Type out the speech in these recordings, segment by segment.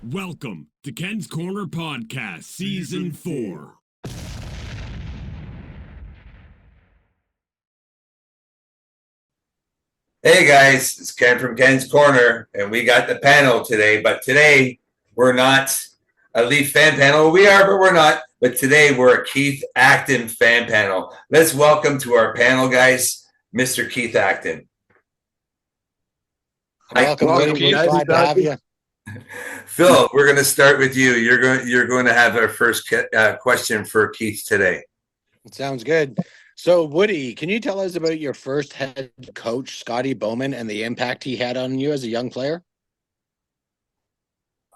Welcome to Ken's Corner Podcast, Season 4. Hey guys, it's Ken from Ken's Corner, and we got the panel today. But today, we're not a Leaf fan panel. We are, but we're not. But today, we're a Keith Acton fan panel. Let's welcome to our panel, guys, Mr. Keith Acton. Welcome, Keith. Glad to have you. Phil, we're going to start with you. You're going to have our first question for Keith today. Sounds good. So, Woody, can you tell us about your first head coach, Scotty Bowman, and the impact he had on you as a young player?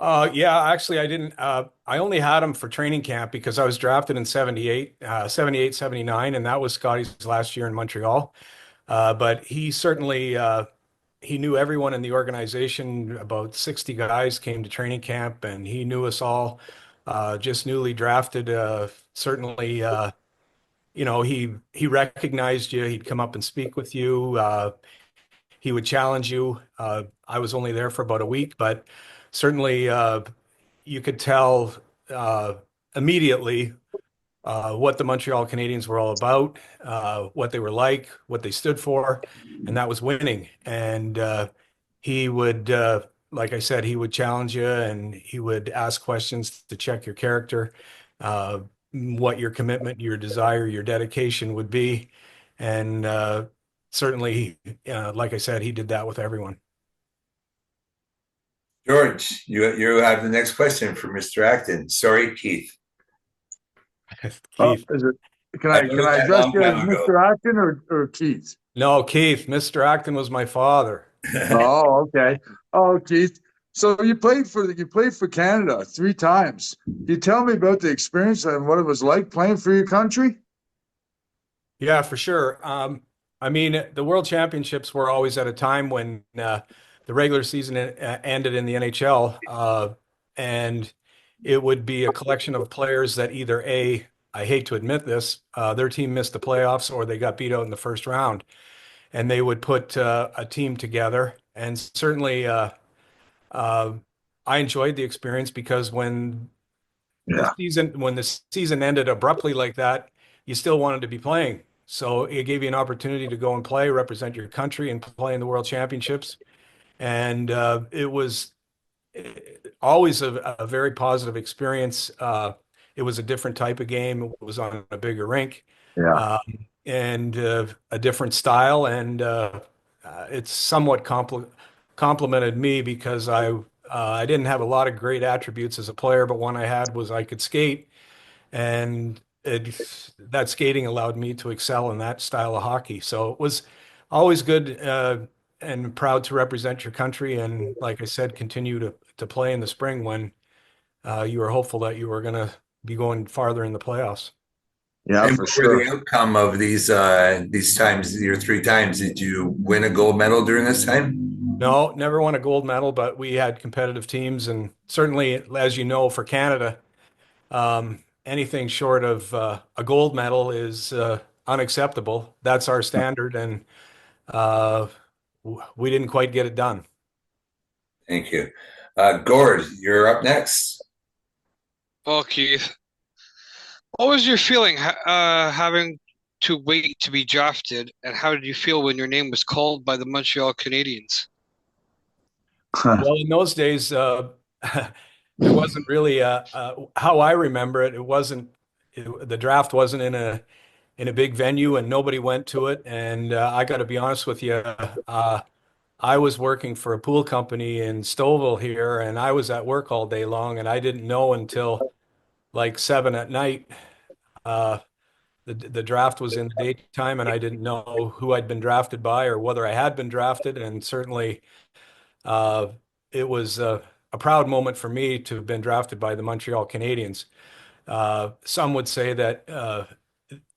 Yeah, actually, I didn't. I only had him for training camp because I was drafted in 78, 79, and that was Scotty's last year in Montreal. But he certainly he knew everyone in the organization. About 60 guys came to training camp, and he knew us all. Just newly drafted, certainly. He recognized you. He'd come up and speak with you. He would challenge you. I was only there for about a week, but certainly you could tell immediately what the Montreal Canadiens were all about, what they were like, what they stood for, and that was winning. And he would, like I said, he would challenge you and he would ask questions to check your character, what your commitment, your desire, your dedication would be. And certainly, like I said, he did that with everyone. George, you have the next question for Mr. Acton. Sorry, Keith. Keith. Can I address you as Mr. Acton or Keith? No, Keith. Mr. Acton was my father. Oh, okay. Oh, Keith. So you played for Canada 3 times. Can you tell me about the experience and what it was like playing for your country? Yeah, for sure. I mean, the World Championships were always at a time when the regular season ended in the NHL, and it would be a collection of players that either I hate to admit this, their team missed the playoffs or they got beat out in the first round, and they would put a team together. And certainly, I enjoyed the experience because when the season ended abruptly like that, you still wanted to be playing. So it gave you an opportunity to go and play, represent your country, and play in the World Championships. And it was always a very positive experience. It was a different type of game. It was on a bigger rink, and a different style. And it's somewhat complimented me because I didn't have a lot of great attributes as a player, but one I had was I could skate, and that skating allowed me to excel in that style of hockey. So it was always good and proud to represent your country, and like I said, continue to play in the spring when you were hopeful that you were going to be going farther in the playoffs. Yeah, and for what sure. were the outcome of these times, your 3 times? Did you win a gold medal during this time? No, never won a gold medal, but we had competitive teams, and certainly, as you know, for Canada, anything short of a gold medal is unacceptable. That's our standard, and we didn't quite get it done. Thank you. Gord, you're up next. Well, Keith, what was your feeling having to wait to be drafted, and how did you feel when your name was called by the Montreal Canadiens? Well, in those days, there wasn't really how I remember it. The draft wasn't in a big venue, and nobody went to it. And I got to be honest with you, I was working for a pool company in Stouffville here, and I was at work all day long, and I didn't know until like 7 at night. The draft was in the daytime, and I didn't know who I'd been drafted by or whether I had been drafted. And certainly, it was a proud moment for me to have been drafted by the Montreal Canadiens. Some would say that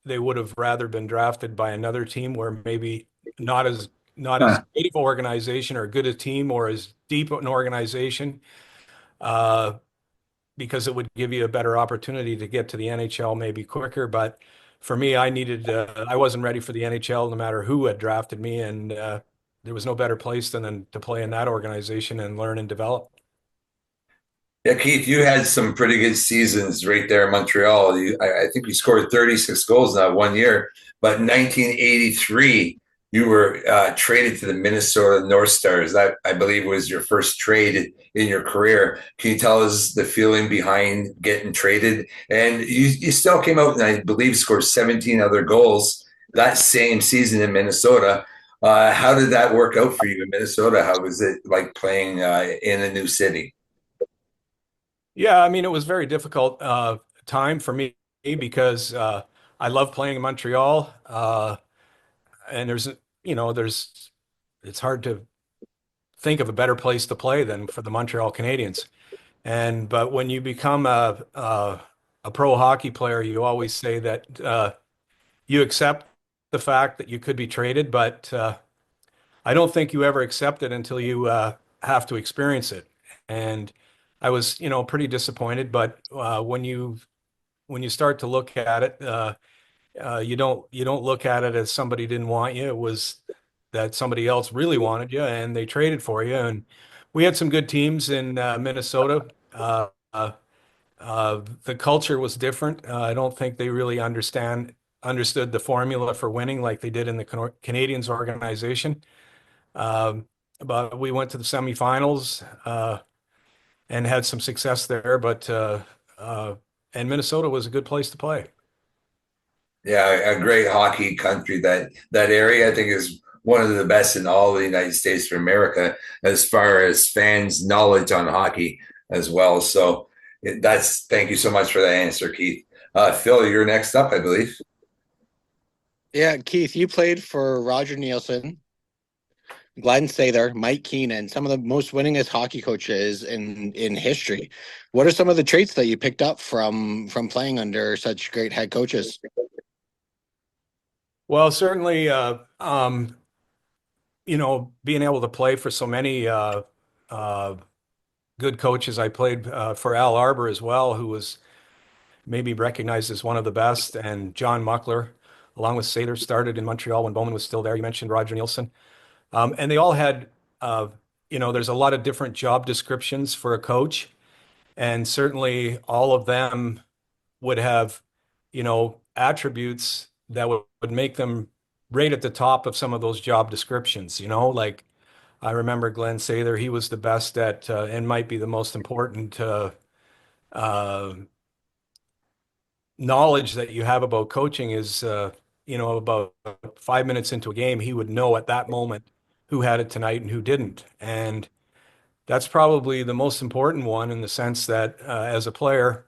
they would have rather been drafted by another team where maybe not as good of an organization or good a team or as deep an organization, because it would give you a better opportunity to get to the NHL maybe quicker. But for me, I wasn't ready for the NHL no matter who had drafted me, and there was no better place than to play in that organization and learn and develop. Yeah, Keith, you had some pretty good seasons right there in Montreal. I think you scored 36 goals in that 1 year. But in 1983, you were traded to the Minnesota North Stars. That, I believe, was your first trade in your career. Can you tell us the feeling behind getting traded? And you still came out and I believe scored 17 other goals that same season in Minnesota. How did that work out for you in Minnesota? How was it like playing in a new city? Yeah, I mean, it was very difficult time for me because I love playing in Montreal, and it's hard to think of a better place to play than for the Montreal Canadiens. But when you become a pro hockey player, you always say that you accept the fact that you could be traded, but I don't think you ever accept it until you have to experience it. And I was, pretty disappointed. But when you start to look at it, you don't look at it as somebody didn't want you. It was that somebody else really wanted you, and they traded for you. And we had some good teams in Minnesota. The culture was different. I don't think they really understood the formula for winning like they did in the Canadiens organization. Um, but we went to the semifinals and had some success there. And Minnesota was a good place to play. Yeah, a great hockey country. That area I think is one of the best in all the United States of America as far as fans' knowledge on hockey as well. So that's thank you so much for that answer, Keith. Phil, you're next up, I believe. Yeah, Keith, you played for Roger Nielsen, Glenn Sather, Mike Keenan, some of the most winningest hockey coaches in history. What are some of the traits that you picked up from playing under such great head coaches? Well, certainly, being able to play for so many good coaches. I played for Al Arbor as well, who was maybe recognized as one of the best, and John Muckler, along with Sather, started in Montreal when Bowman was still there. You mentioned Roger Nielsen. And they all had, there's a lot of different job descriptions for a coach. And certainly all of them would have, attributes that would make them right at the top of some of those job descriptions, like I remember Glenn Sather, he was the best at, and might be the most important uh, knowledge that you have about coaching is, about 5 minutes into a game, he would know at that moment who had it tonight and who didn't. And that's probably the most important one in the sense that as a player,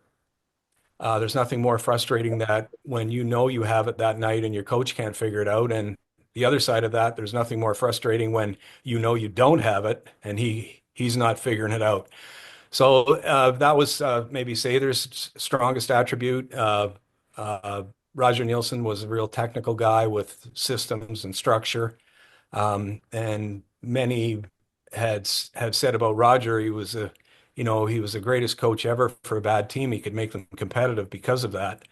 there's nothing more frustrating that when you know you have it that night and your coach can't figure it out. And the other side of that, there's nothing more frustrating when you know you don't have it and he's not figuring it out. So that was maybe Sather's strongest attribute. Roger Nielsen was a real technical guy with systems and structure. And many have said about Roger, he was the greatest coach ever for a bad team. He could make them competitive because of that.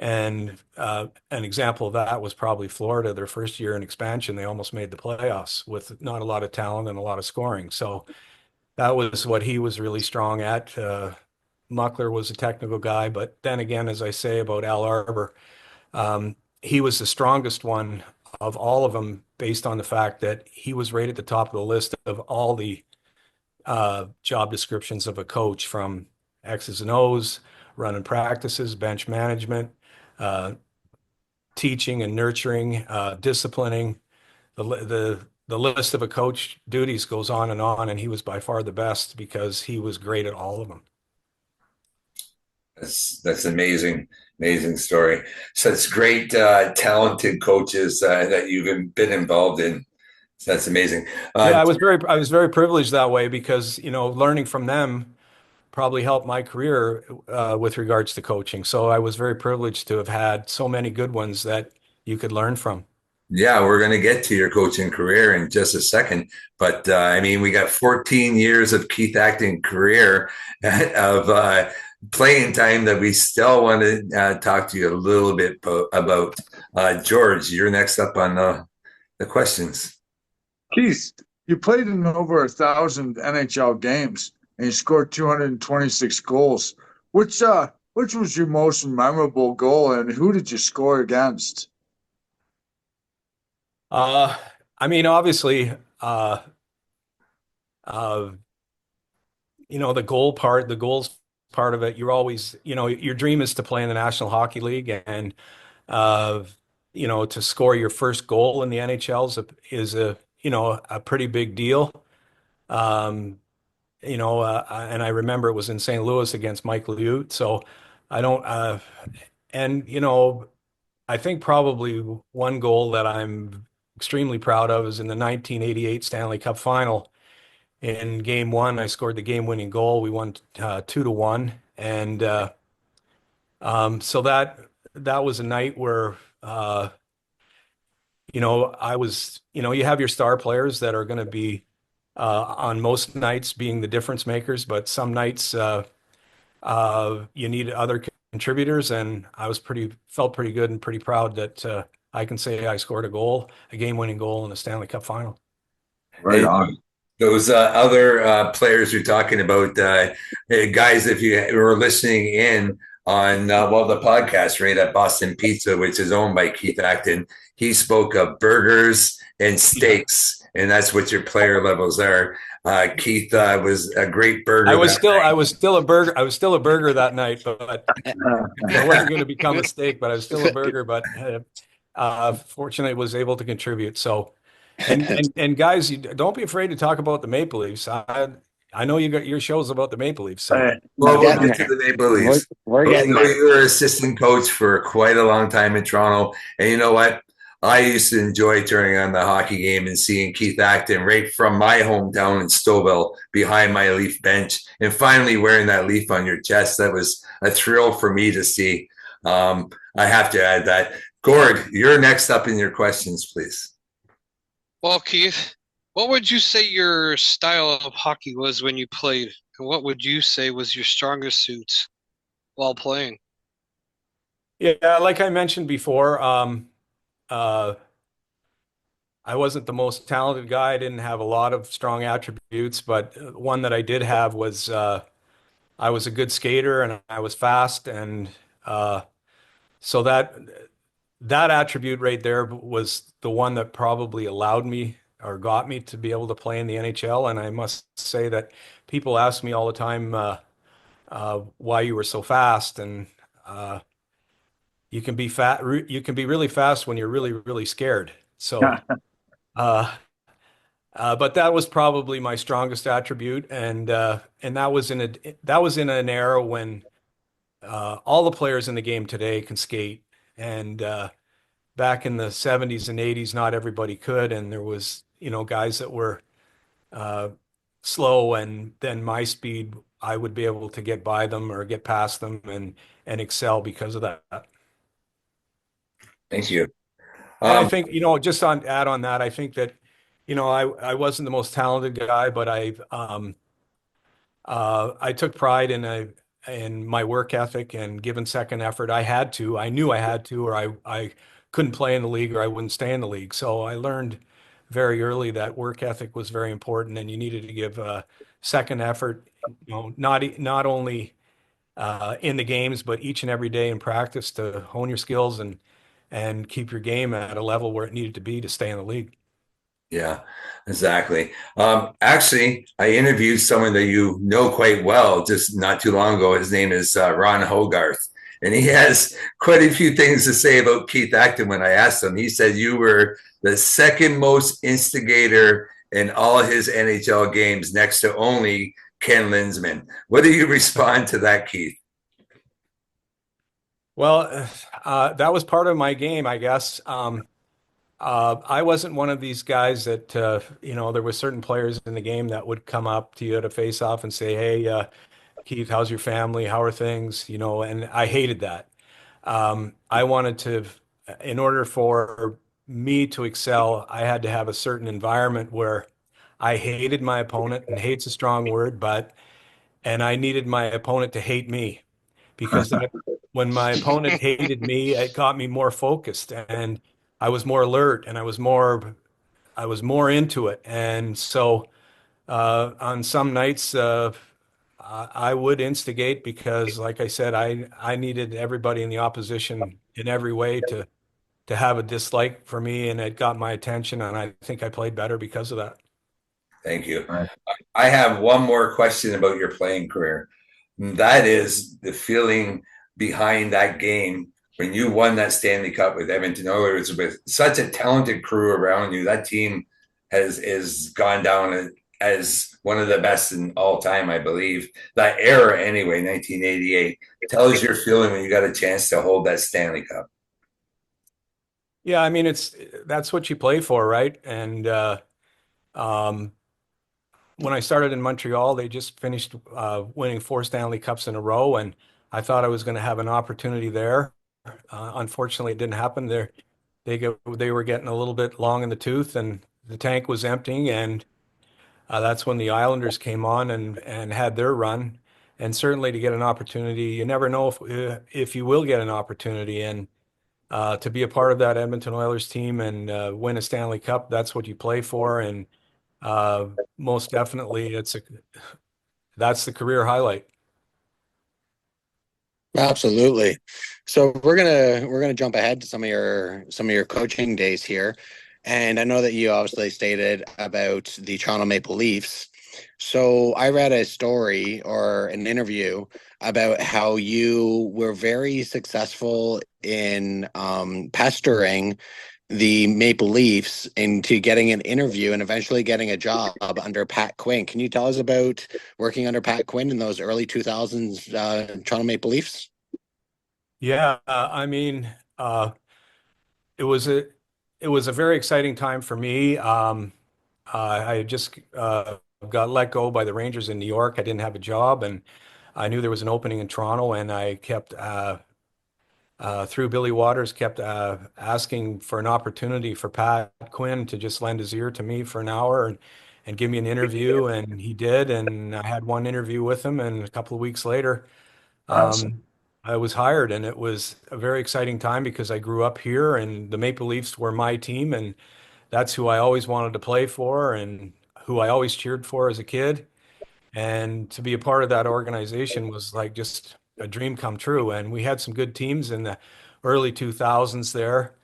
And an example of that was probably Florida, their first year in expansion. They almost made the playoffs with not a lot of talent and a lot of scoring. So that was what he was really strong at. Muckler was a technical guy, but then again, as I say about Al Arbor, he was the strongest one of all of them based on the fact that he was right at the top of the list of all the job descriptions of a coach, from X's and O's, running practices, bench management, teaching and nurturing, disciplining. The list of a coach duties goes on, and he was by far the best because he was great at all of them. That's amazing, amazing story. Such great, talented coaches that you've been involved in. So that's amazing. Yeah, I was very privileged that way because learning from them probably helped my career with regards to coaching. So I was very privileged to have had so many good ones that you could learn from. Yeah, we're going to get to your coaching career in just a second. But we got 14 years of Keith Acton career of playing time that we still want to talk to you a little bit about. George, you're next up on the questions. Keith, you played in over 1,000 NHL games. and you scored 226 goals. Which was your most memorable goal, and who did you score against? I mean, obviously, uh, the goals part of it, you're always, your dream is to play in the National Hockey League, and uh, to score your first goal in the NHL is a pretty big deal. Um, and I remember it was in St. Louis against Mike Liut. So I don't, and I think probably one goal that I'm extremely proud of is in the 1988 Stanley Cup Final. In game one, I scored the game-winning goal. We won 2-1, and so that was a night where I was, you have your star players that are going to be on most nights being the difference makers, but some nights you need other contributors, and felt pretty good and pretty proud that I can say I scored a game-winning goal in the Stanley Cup Final. Right on. Those other players you're talking about, guys, if you were listening in on the podcast right at Boston Pizza, which is owned by Keith Acton, he spoke of burgers and steaks, and that's what your player levels are. Keith was a great burger. I was still a burger that night, but I wasn't going to become a steak, but I was still a burger. But fortunately, was able to contribute. So, and guys, don't be afraid to talk about the Maple Leafs. I know you got your shows about the Maple Leafs. So. Well, we'll get to the Maple Leafs. We're getting there. You were assistant coach for quite a long time in Toronto, and you know what? I used to enjoy turning on the hockey game and seeing Keith Acton right from my hometown in Stouffville behind my Leaf bench, and finally wearing that Leaf on your chest. That was a thrill for me to see. I have to add that. Gord, you're next up in your questions, please. Well, Keith, what would you say your style of hockey was when you played? And what would you say was your strongest suits while playing? Yeah, like I mentioned before, I wasn't the most talented guy. I didn't have a lot of strong attributes, but one that I did have was I was a good skater and I was fast, and so that attribute right there was the one that probably allowed me or got me to be able to play in the NHL. And I must say that people ask me all the time why you were so fast, and you can be really fast when you're really, really scared. So, but that was probably my strongest attribute, and that was in an era when all the players in the game today can skate, and back in the 70s and 80s, not everybody could, and there was guys that were slow, and then my speed, I would be able to get by them or get past them and excel because of that. Thank you. And I think, just add on that, I think that, I wasn't the most talented guy, but I took pride in my work ethic and giving second effort. I knew I had to, or I couldn't play in the league or I wouldn't stay in the league. So I learned very early that work ethic was very important, and you needed to give second effort, not only in the games, but each and every day in practice to hone your skills and keep your game at a level where it needed to be to stay in the league. Yeah, exactly. Actually, I interviewed someone that you know quite well just not too long ago. His name is Ron Hogarth, and he has quite a few things to say about Keith Acton. When I asked him, he said you were the second most instigator in all his NHL games, next to only Ken Linsman. What do you respond to that, Keith? Well, that was part of my game, I guess. I wasn't one of these guys that, there were certain players in the game that would come up to you at a face-off and say, hey, Keith, how's your family? How are things? And I hated that. I wanted to, in order for me to excel, I had to have a certain environment where I hated my opponent, and hate's a strong word, and I needed my opponent to hate me, because when my opponent hated me, it got me more focused, and I was more alert, and I was more into it. And so on some nights, I would instigate because, like I said, I needed everybody in the opposition in every way to have a dislike for me, and it got my attention, and I think I played better because of that. Thank you. Right. I have one more question about your playing career. That is the feeling behind that game when you won that Stanley Cup with Edmonton Oilers with such a talented crew around you. That team has gone down as one of the best in all time, I believe. That era, anyway, 1988. Tell us your feeling when you got a chance to hold that Stanley Cup. Yeah, I mean, that's what you play for, right? And um, when I started in Montreal, they just finished winning 4 Stanley Cups in a row, and I thought I was going to have an opportunity there. Unfortunately, it didn't happen. They were getting a little bit long in the tooth, and the tank was emptying, and that's when the Islanders came on and had their run. And certainly to get an opportunity, you never know if you will get an opportunity. And to be a part of that Edmonton Oilers team and win a Stanley Cup, that's what you play for. And most definitely, that's the career highlight. Absolutely. So we're gonna jump ahead to some of your coaching days here. And I know that you obviously stated about the Toronto Maple Leafs. So I read a story or an interview about how you were very successful in pestering the Maple Leafs into getting an interview and eventually getting a job under Pat Quinn. Can you tell us about working under Pat Quinn in those early 2000s Toronto Maple Leafs? Yeah, I mean, it was a it was a very exciting time for me. I had just got let go by the Rangers in New York. I didn't have a job, and I knew there was an opening in Toronto, and I kept through Billy Waters kept asking for an opportunity for Pat Quinn to just lend his ear to me for an hour and give me an interview, and he did, and I had one interview with him, and a couple of weeks later, Awesome. I was hired, and it was a very exciting time because I grew up here, and the Maple Leafs were my team, and that's who I always wanted to play for, and who I always cheered for as a kid. And to be a part of that organization was like just a dream come true. And we had some good teams in the early 2000s there.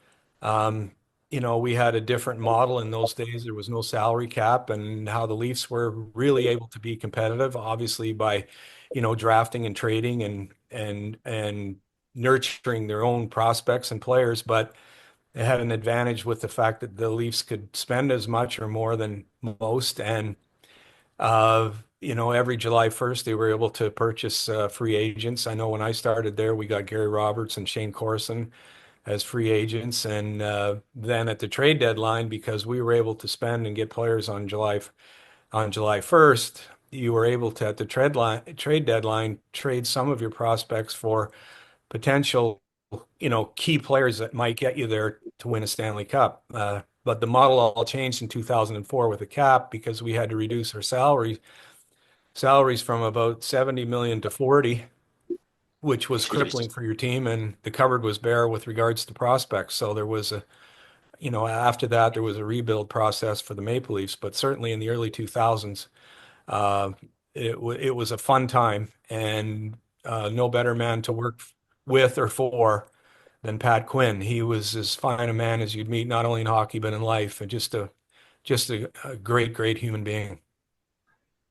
Um, we had a different model in those days. There was no salary cap, and how the Leafs were really able to be competitive, obviously by, drafting and trading and nurturing their own prospects and players. But it had an advantage with the fact that the Leafs could spend as much or more than most. And every July 1st, they were able to purchase free agents. I know when I started there, we got Gary Roberts and Shane Corson as free agents. And then at the trade deadline, because we were able to spend and get players on July 1st, you were able to, at the trade deadline, trade some of your prospects for potential, key players that might get you there to win a Stanley Cup. But the model all changed in 2004 with the cap because we had to reduce our salaries from about 70 million to 40, which was crippling for your team, and the cupboard was bare with regards to prospects. So there was after that, there was a rebuild process for the Maple Leafs, but certainly in the early 2000s, uh, it was a fun time, and no better man to work with or for than Pat Quinn. He was as fine a man as you'd meet, not only in hockey but in life, and just a great, great human being.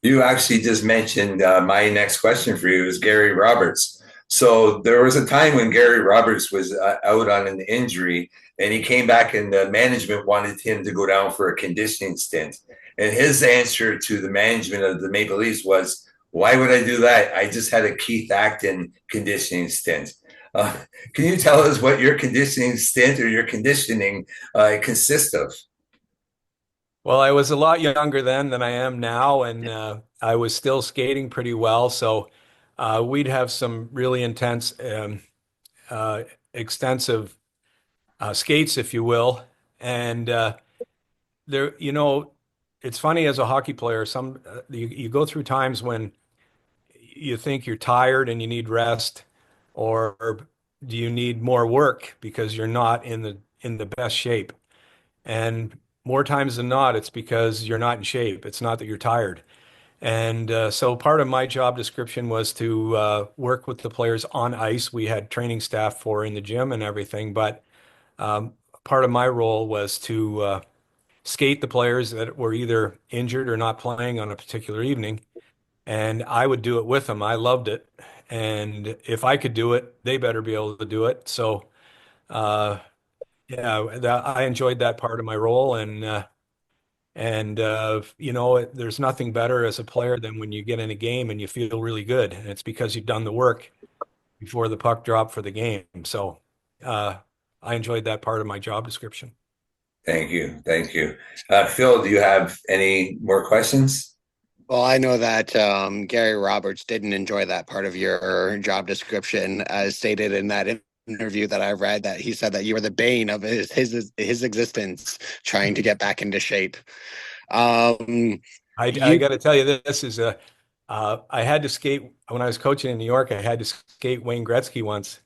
You actually just mentioned my next question for you is Gary Roberts. So there was a time when Gary Roberts was out on an injury, and he came back, and the management wanted him to go down for a conditioning stint. And his answer to the management of the Maple Leafs was, "Why would I do that? I just had a Keith Acton conditioning stint." Uh, can you tell us what your conditioning stint or your conditioning consists of? Well, I was a lot younger then than I am now, and I was still skating pretty well. So we'd have some really intense, extensive skates, if you will. And there, it's funny as a hockey player, you go through times when you think you're tired and you need rest, or do you need more work because you're not in the best shape? And more times than not, it's because you're not in shape. It's not that you're tired. And so part of my job description was to work with the players on ice. We had training staff for in the gym and everything, but part of my role was to skate the players that were either injured or not playing on a particular evening. And I would do it with them. I loved it. And if I could do it, they better be able to do it. So, yeah, I enjoyed that part of my role. There's nothing better as a player than when you get in a game and you feel really good. And it's because you've done the work before the puck dropped for the game. So, I enjoyed that part of my job description. Thank you. Thank you. Phil, do you have any more questions? Well, I know that Gary Roberts didn't enjoy that part of your job description, as stated in that interview that I read, that he said that you were the bane of his existence, trying to get back into shape. I got to tell you, this is I had to skate when I was coaching in New York. I had to skate Wayne Gretzky once,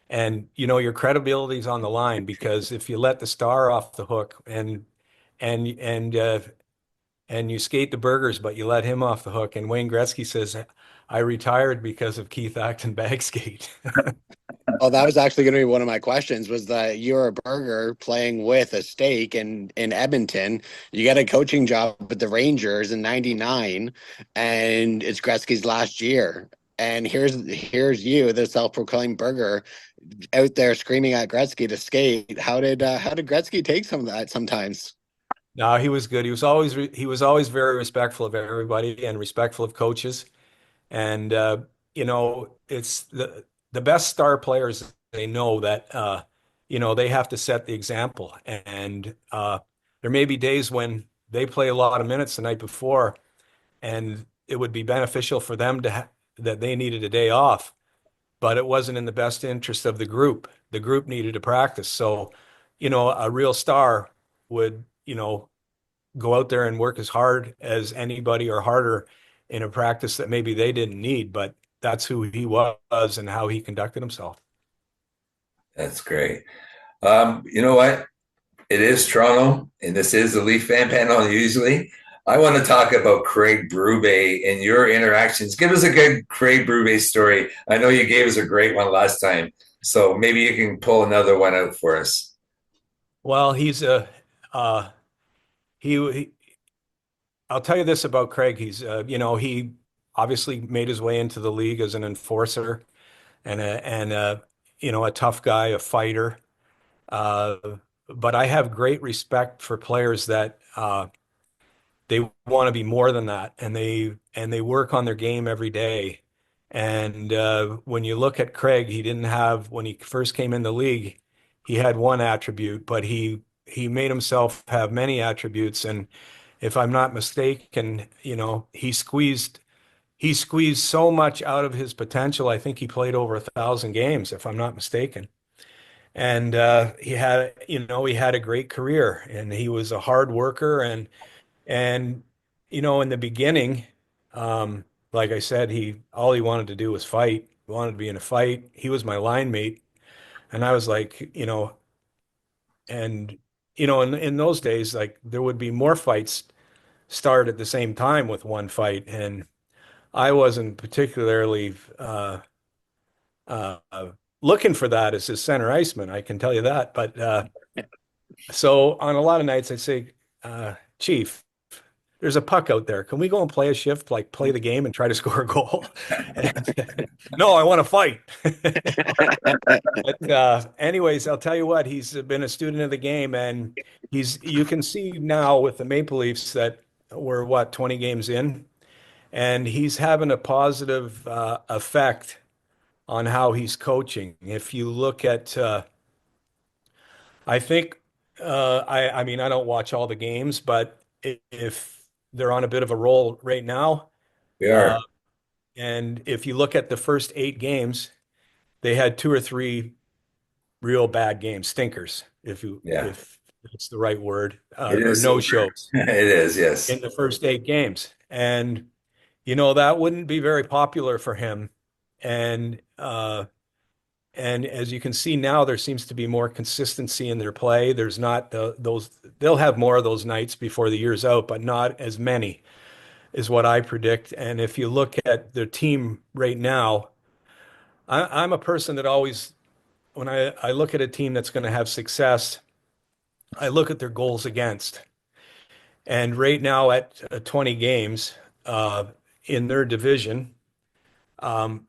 and your credibility is on the line, because if you let the star off the hook and you skate the burgers, but you let him off the hook, and Wayne Gretzky says, "I retired because of Keith Acton bag skate." Oh, that was actually going to be one of my questions, was that you're a burger playing with a steak in Edmonton. You get a coaching job with the Rangers in '99, and it's Gretzky's last year. And here's you, the self-proclaimed burger, out there screaming at Gretzky to skate. How did Gretzky take some of that sometimes? No, he was good. He was always very respectful of everybody and respectful of coaches. And it's the best star players. They know that they have to set the example. And there may be days when they play a lot of minutes the night before, and it would be beneficial for them that they needed a day off, but it wasn't in the best interest of the group. The group needed to practice. So, a real star would, go out there and work as hard as anybody, or harder, in a practice that maybe they didn't need, but that's who he was and how he conducted himself. That's great. You know what? It is Toronto, and this is the Leaf Fan Panel usually. I want to talk about Craig Berube and your interactions. Give us a good Craig Berube story. I know you gave us a great one last time, so maybe you can pull another one out for us. Well, he's he I'll tell you this about Craig. He's he obviously made his way into the league as an enforcer and a tough guy, a fighter. But I have great respect for players that they want to be more than that, and they work on their game every day. And when you look at Craig, he didn't have, when he first came in the league, he had one attribute, but he made himself have many attributes. And if I'm not mistaken, he squeezed so much out of his potential. I think he played over 1,000 games, if I'm not mistaken. And he had a great career, and he was a hard worker. And in the beginning, like I said, all he wanted to do was fight. He wanted to be in a fight. He was my line mate, and I was like, and in those days, like, there would be more fights start at the same time with one fight, and I wasn't particularly looking for that as his center iceman, I can tell you that. But so on a lot of nights, I'd say, Chief, there's a puck out there. Can we go and play a shift, like play the game and try to score a goal? No, I want to fight. But anyways, I'll tell you what, he's been a student of the game, and you can see now with the Maple Leafs that we're 20 games in, and he's having a positive effect on how he's coaching. If you look at, I think, I mean, I don't watch all the games, but if they're on a bit of a roll right now, We are. and if you look at the first 8 games, they had 2 or 3 real bad games, stinkers, if it's the right word, or no shows. It is, yes. In the first 8 games. And, that wouldn't be very popular for him. And as you can see now, there seems to be more consistency in their play. There's not they'll have more of those nights before the year's out, but not as many. is what I predict. And if you look at the team right now, I'm a person that always, when I look at a team that's going to have success, I look at their goals against. And right now at 20 games in their division, um,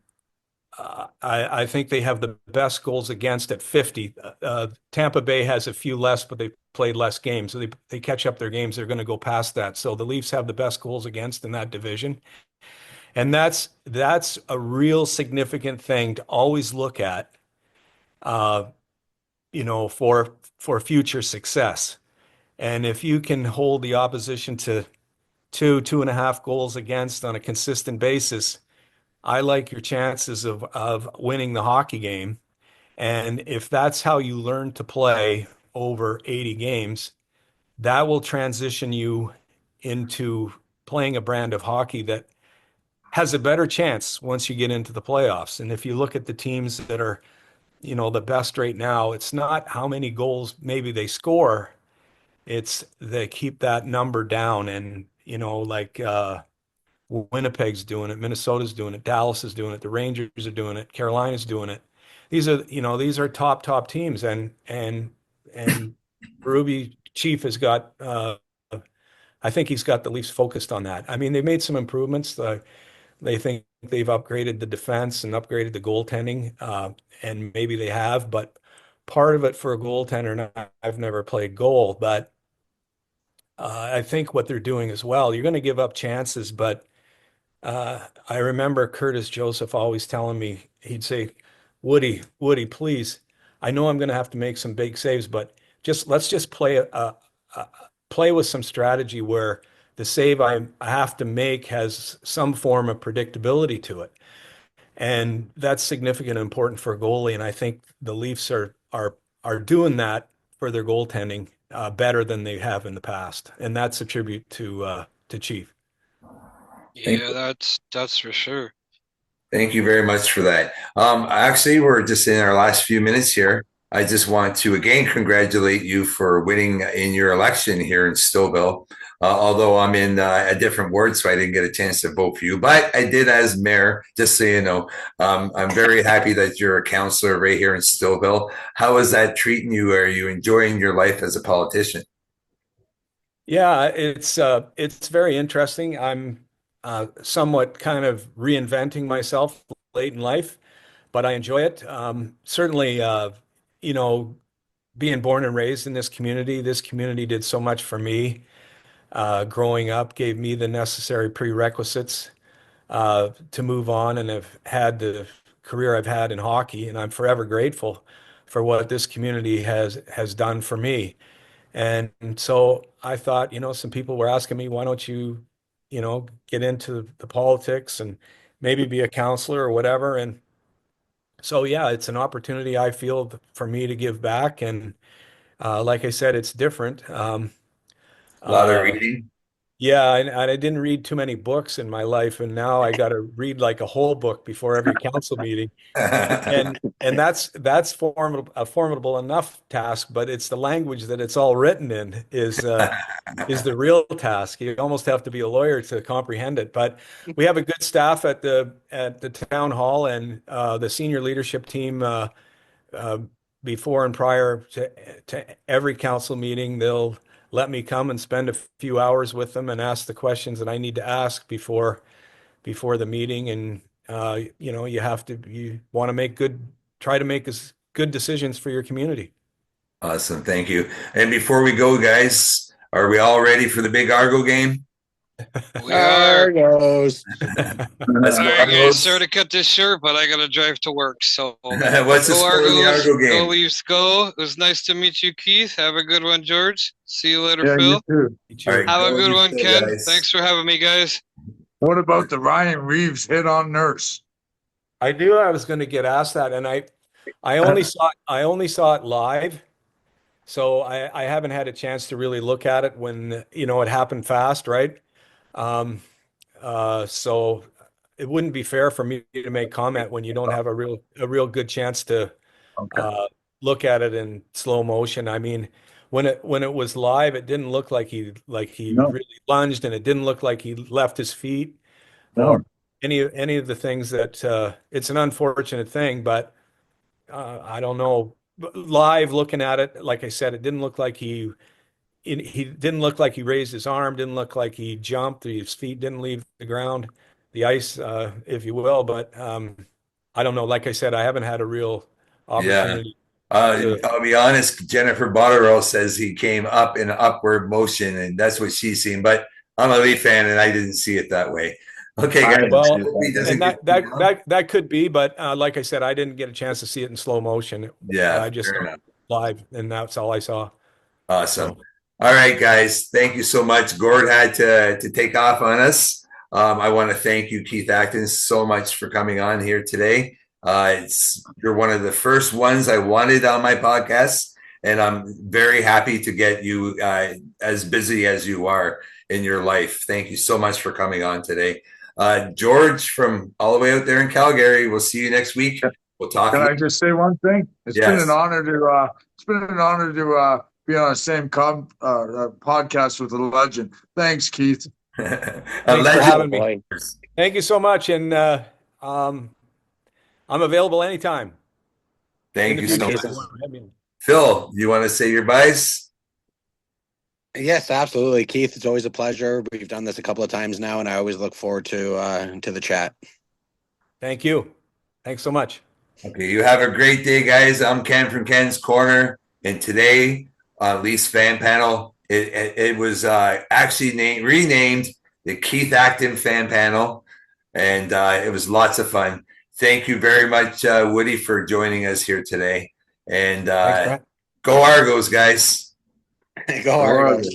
I think they have the best goals against at 50. Tampa Bay has a few less, but they played less games. So they catch up their games. They're going to go past that. So the Leafs have the best goals against in that division. And that's a real significant thing to always look at, uh, for future success. And if you can hold the opposition to 2.5 goals against on a consistent basis, I like your chances of winning the hockey game. And if that's how you learn to play over 80 games, that will transition you into playing a brand of hockey that has a better chance once you get into the playoffs. And if you look at the teams that are, the best right now, it's not how many goals maybe they score, it's they keep that number down. And, like Winnipeg's doing it, Minnesota's doing it, Dallas is doing it, the Rangers are doing it, Carolina's doing it. These are top teams, and Berube Chief has got. I think he's got the Leafs focused on that. I mean, they made some improvements. They think they've upgraded the defense and upgraded the goaltending, and maybe they have. But part of it for a goaltender, and I've never played goal, but I think what they're doing as well. You're going to give up chances, but I remember Curtis Joseph always telling me, he'd say, Woody, please, I know I'm going to have to make some big saves, but let's just play with some strategy where the save I have to make has some form of predictability to it. And that's significant and important for a goalie. And I think the Leafs are doing that for their goaltending better than they have in the past. And that's a tribute to Chief. Yeah, that's for sure. Thank you very much for that. Actually, we're just in our last few minutes here. I just want to again congratulate you for winning in your election here in Stouffville. Although I'm in a different ward, so I didn't get a chance to vote for you, but I did as mayor, just so you know. I'm very happy that you're a councillor right here in Stouffville. How is that treating you? Are you enjoying your life as a politician? Yeah, it's very interesting. I'm somewhat kind of reinventing myself late in life, but I enjoy it. Certainly, you know, being born and raised in this community did so much for me. Growing up gave me the necessary prerequisites to move on and have had the career I've had in hockey, and I'm forever grateful for what this community has done for me. And so I thought, some people were asking me, why don't you, get into the politics and maybe be a counselor or whatever. And so, yeah, it's an opportunity I feel for me to give back. And like I said, it's different. A lot of Uh, reading. yeah, and I didn't read too many books in my life, and now I got to read like a whole book before every council meeting. And that's a formidable enough task, but it's the language that it's all written in is the real task. You almost have to be a lawyer to comprehend it. But we have a good staff at the town hall, and the senior leadership team uh, before and prior to every council meeting, they'll let me come and spend a few hours with them and ask the questions that I need to ask before the meeting. And you want to try to make as good decisions for your community. Awesome. Thank you. And before we go, guys, are we all ready for the big Argo game? We are. Argos. Let's All go right, guys, Argos. sorry to cut this short, but I gotta drive to work. So What's the go score in the Argos, Argo go game? Leafs, go. It was nice to meet you, Keith. Have a good one, George. See you later, Yeah, Phil. you too. All right, Have a go good Leafs, one, Ken. guys. Thanks for having me, guys. What about the Ryan Reeves hit on Nurse? I knew I was going to get asked that, and I only saw it live, so I haven't had a chance to really look at it when it happened fast, right? Um, so it wouldn't be fair for me to make comment when you don't have a real good chance to Okay. look at it in slow motion. I mean, when it was live, it didn't look like he No. really lunged, and it didn't look like he left his feet No. or any of the things that it's an unfortunate thing, but I don't know. Live looking at it, like I said, it didn't look like he didn't look like he raised his arm, didn't look like he jumped, his feet didn't leave the ground, the ice, if you will. But I don't know. Like I said, I haven't had a real Yeah. opportunity. I'll be honest, Jennifer Botterill says he came up in upward motion, and that's what she's seen. But I'm a Leaf fan, and I didn't see it that way. Okay, I guys. didn't Well, see it He doesn't and get- that could be, but like I said, I didn't get a chance to see it in slow motion. Yeah, I just fair saw enough. it live, and that's all I saw. Awesome. So, All right, guys. Thank you so much. Gord had to take off on us. I want to thank you, Keith Acton, so much for coming on here today. You're one of the first ones I wanted on my podcast, and I'm very happy to get you as busy as you are in your life. Thank you so much for coming on today. George from all the way out there in Calgary. We'll see you next week. We'll talk. Can I just say one thing? It's Yes. been an honor to be on the same podcast with a legend. Thanks, Keith. A Thanks for legend. having me. Boy. Thank you so much, and I'm available anytime. Thank In you the so future, much. if you want to have me. Phil, you want to say your byes? Yes, absolutely, Keith. It's always a pleasure. We've done this a couple of times now, and I always look forward to the chat. Thank you. Thanks so much. Okay, you have a great day, guys. I'm Ken from Ken's Corner, and today on Leafs Fan Panel, it was actually renamed the Keith Acton Fan Panel, and it was lots of fun. Thank you very much, Woody, for joining us here today. And Thanks, Brett. go Argos, guys. Go Argos.